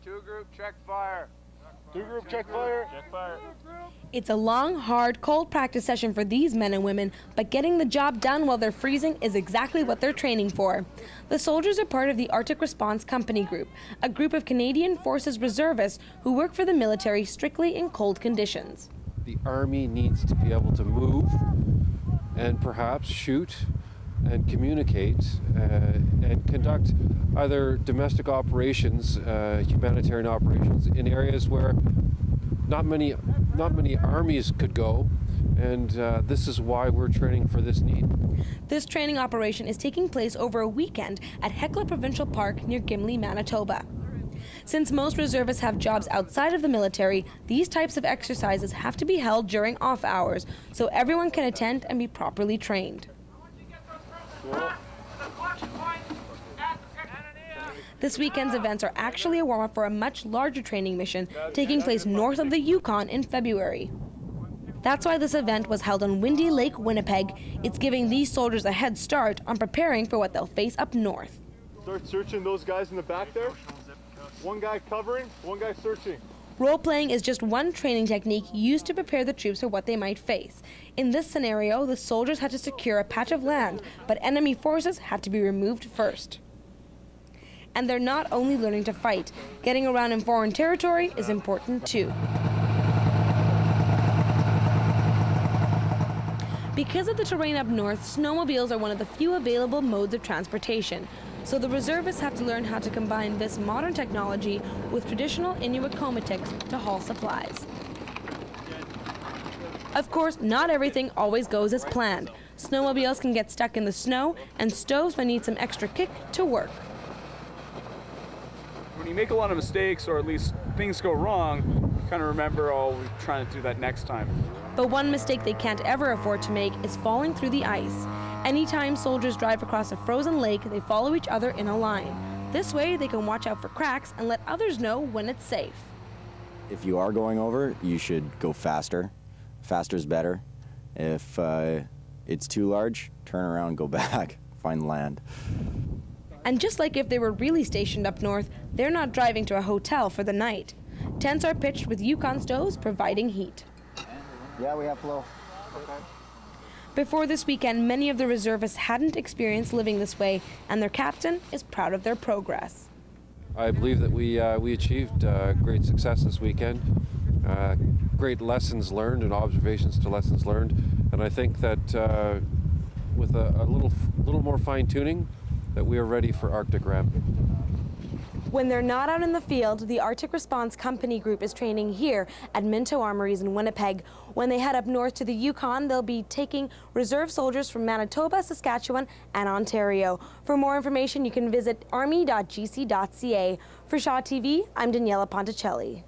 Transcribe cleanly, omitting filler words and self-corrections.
Two group, check fire. Two group, check fire. Check fire. It's a long, hard, cold practice session for these men and women, but getting the job done while they're freezing is exactly what they're training for. The soldiers are part of the Arctic Response Company Group, a group of Canadian Forces reservists who work for the military strictly in cold conditions. The Army needs to be able to move and perhaps shoot and communicate and conduct either domestic operations, humanitarian operations in areas where not many armies could go, and this is why we're training for this need. This training operation is taking place over a weekend at Hecla Provincial Park near Gimli, Manitoba. Since most reservists have jobs outside of the military, these types of exercises have to be held during off hours so everyone can attend and be properly trained. This weekend's events are actually a warm-up for a much larger training mission taking place north of the Yukon in February. That's why this event was held on windy Lake Winnipeg. It's giving these soldiers a head start on preparing for what they'll face up north. Start searching those guys in the back there. One guy covering, one guy searching. Role-playing is just one training technique used to prepare the troops for what they might face. In this scenario, the soldiers had to secure a patch of land, but enemy forces had to be removed first. And they're not only learning to fight. Getting around in foreign territory is important too. Because of the terrain up north, snowmobiles are one of the few available modes of transportation. So the reservists have to learn how to combine this modern technology with traditional Inuit komatiks to haul supplies. Of course, not everything always goes as planned. Snowmobiles can get stuck in the snow, and stoves may need some extra kick to work. When you make a lot of mistakes, or at least things go wrong, you kind of remember, oh, we're trying to do that next time. But one mistake they can't ever afford to make is falling through the ice. Anytime soldiers drive across a frozen lake, they follow each other in a line. This way, they can watch out for cracks and let others know when it's safe. If you are going over, you should go faster. Faster is better. If it's too large, turn around, go back, find land. And just like if they were really stationed up north, they're not driving to a hotel for the night. Tents are pitched with Yukon stoves providing heat. Yeah, we have flow. Okay. Before this weekend, many of the reservists hadn't experienced living this way, and their captain is proud of their progress. I believe that we achieved great success this weekend, great lessons learned and observations to lessons learned, and I think that with a little more fine-tuning, that we are ready for Arctic ramp. When they're not out in the field, the Arctic Response Company Group is training here at Minto Armories in Winnipeg. When they head up north to the Yukon, they'll be taking reserve soldiers from Manitoba, Saskatchewan, and Ontario. For more information, you can visit army.gc.ca. For Shaw TV, I'm Daniela Ponticelli.